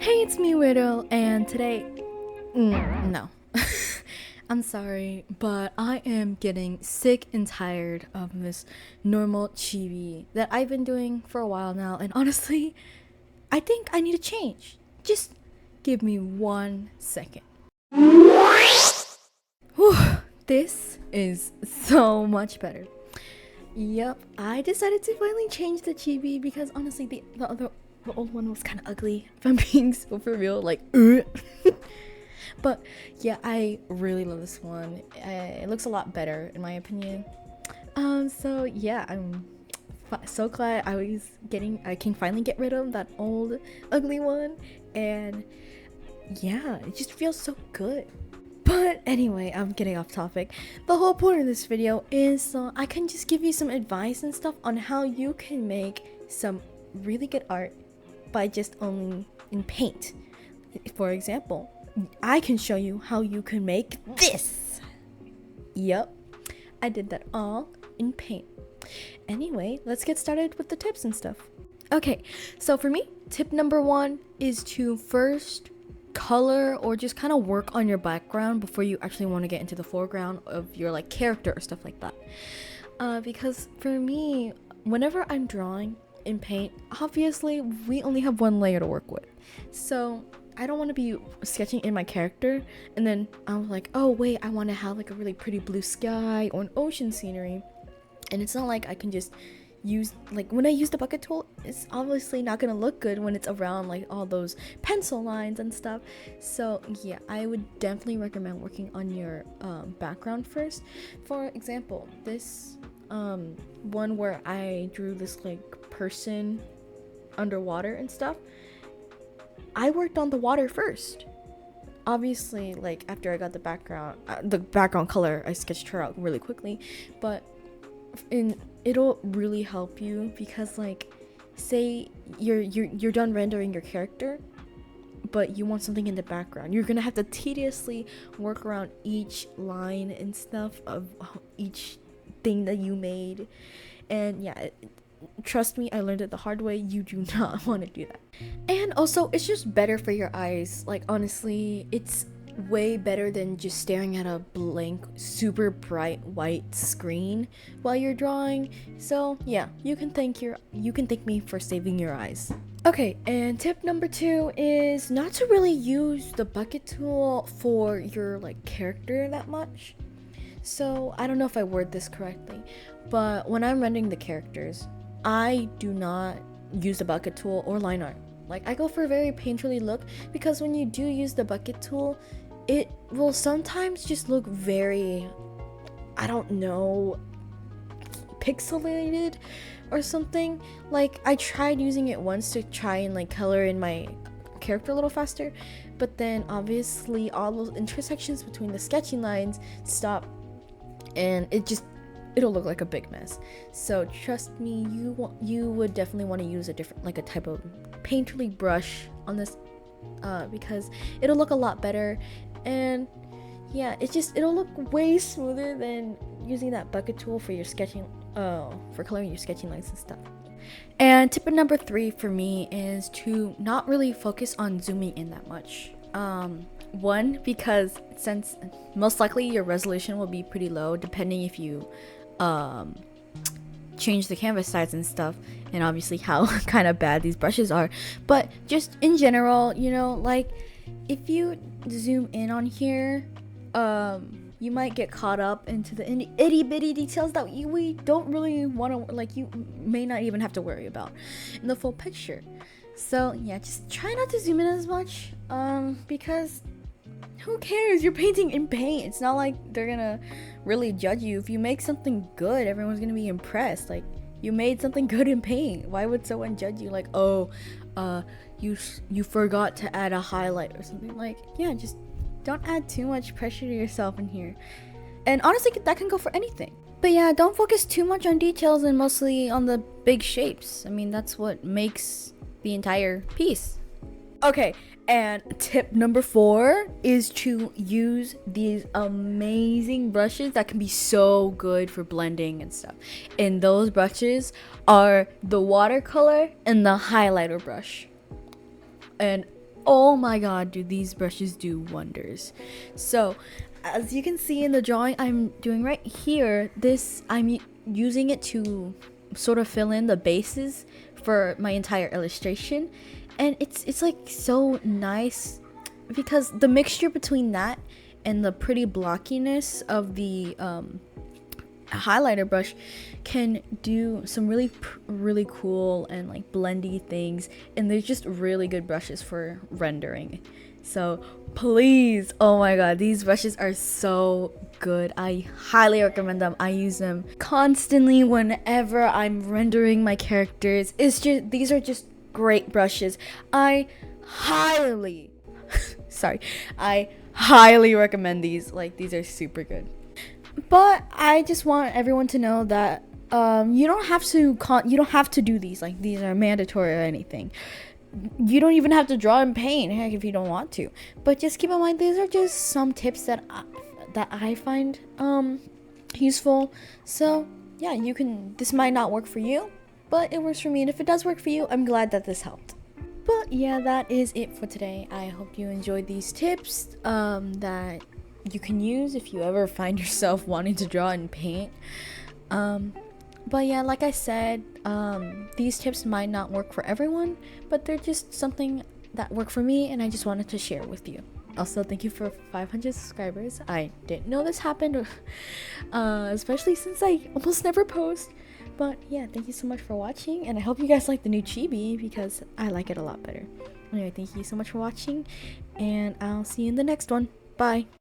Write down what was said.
Hey, it's me, Widow, and today, no. I'm sorry, but I am getting sick and tired of this normal chibi that I've been doing for a while now, and honestly, I think I need a change. Just give me 1 second. Whew, this is so much better. Yep, I decided to finally change the chibi because honestly, the old one was kind of ugly. If I'm being so for real, like, but yeah, I really love this one. It looks a lot better in my opinion. So yeah, I'm so glad I can finally get rid of that old ugly one, and yeah, it just feels so good. But anyway, I'm getting off topic. The whole point of this video is so I can just give you some advice and stuff on how you can make some really good art by just only in paint. For example, I can show you how you can make this. Yep, I did that all in paint. Anyway, let's get started with the tips and stuff. Okay, so for me, tip number 1 is to first color or just kind of work on your background before you actually want to get into the foreground of your like character or stuff like that. Because for me, whenever I'm drawing in paint, obviously we only have one layer to work with, so I don't want to be sketching in my character and then I'm like, oh wait, I want to have like a really pretty blue sky or an ocean scenery, and it's not like I can just use, like when I use the bucket tool, it's obviously not gonna look good when it's around like all those pencil lines and stuff. So yeah, I would definitely recommend working on your background first. For example, this one where I drew this like person underwater and stuff, I worked on the water first. Obviously, like after I got the background color, I sketched her out really quickly, but it'll really help you because like say you're done rendering your character but you want something in the background, you're gonna have to tediously work around each line and stuff of each thing that you made. And yeah, trust me, I learned it the hard way. You do not want to do that. And also, it's just better for your eyes. Like honestly, it's way better than just staring at a blank super bright white screen while you're drawing. So yeah, you can thank me for saving your eyes. Okay, and tip number 2 is not to really use the bucket tool for your like character that much. So I don't know if I word this correctly, but when I'm rendering the characters, I do not use the bucket tool or line art. Like I go for a very painterly look because when you do use the bucket tool, it will sometimes just look very, I don't know, pixelated or something. Like I tried using it once to try and like color in my character a little faster, but then obviously all those intersections between the sketching lines stop and it'll look like a big mess. So trust me, you would definitely want to use a different, like a type of painterly brush on this because it'll look a lot better. And yeah, it'll look way smoother than using that bucket tool for your sketching, for coloring your sketching lines and stuff. And tip number 3 for me is to not really focus on zooming in that much. One, because since most likely your resolution will be pretty low depending if you change the canvas size and stuff, and obviously how kind of bad these brushes are. But just in general, you know, like if you zoom in on here, you might get caught up into the itty bitty details that we don't really want to, like, you may not even have to worry about in the full picture. So yeah, just try not to zoom in as much, because who cares? You're painting in paint. It's not like they're gonna really judge you. If you make something good, everyone's gonna be impressed. Like, you made something good in paint. Why would someone judge you like, oh, you forgot to add a highlight or something? Like, yeah, just don't add too much pressure to yourself in here. And honestly, that can go for anything. But yeah, don't focus too much on details and mostly on the big shapes. I mean, that's what makes the entire piece. Okay, and tip number 4 is to use these amazing brushes that can be so good for blending and stuff. And those brushes are the watercolor and the highlighter brush. And Oh my god, dude, these brushes do wonders. So, as you can see in the drawing I'm doing right here, I'm using it to sort of fill in the bases for my entire illustration, and it's like so nice because the mixture between that and the pretty blockiness of the highlighter brush can do some really cool and like blendy things, and they're just really good brushes for rendering. So please, oh my god, these brushes are so good. I highly recommend them. I use them constantly whenever I'm rendering my characters. These are just great brushes. I highly sorry, I highly recommend these. Like, these are super good. But I just want everyone to know that you don't have to do these. Like, these are mandatory or anything. You don't even have to draw in paint, heck, if you don't want to. But just keep in mind, these are just some tips that I find useful. So yeah, this might not work for you, but it works for me, and if it does work for you, I'm glad that this helped. But yeah, that is it for today. I hope you enjoyed these tips that you can use if you ever find yourself wanting to draw in paint. But yeah, like I said, these tips might not work for everyone, but they're just something that worked for me, and I just wanted to share with you. Also, thank you for 500 subscribers. I didn't know this happened, especially since I almost never post. But yeah, thank you so much for watching, and I hope you guys like the new chibi because I like it a lot better. Anyway, thank you so much for watching, and I'll see you in the next one. Bye.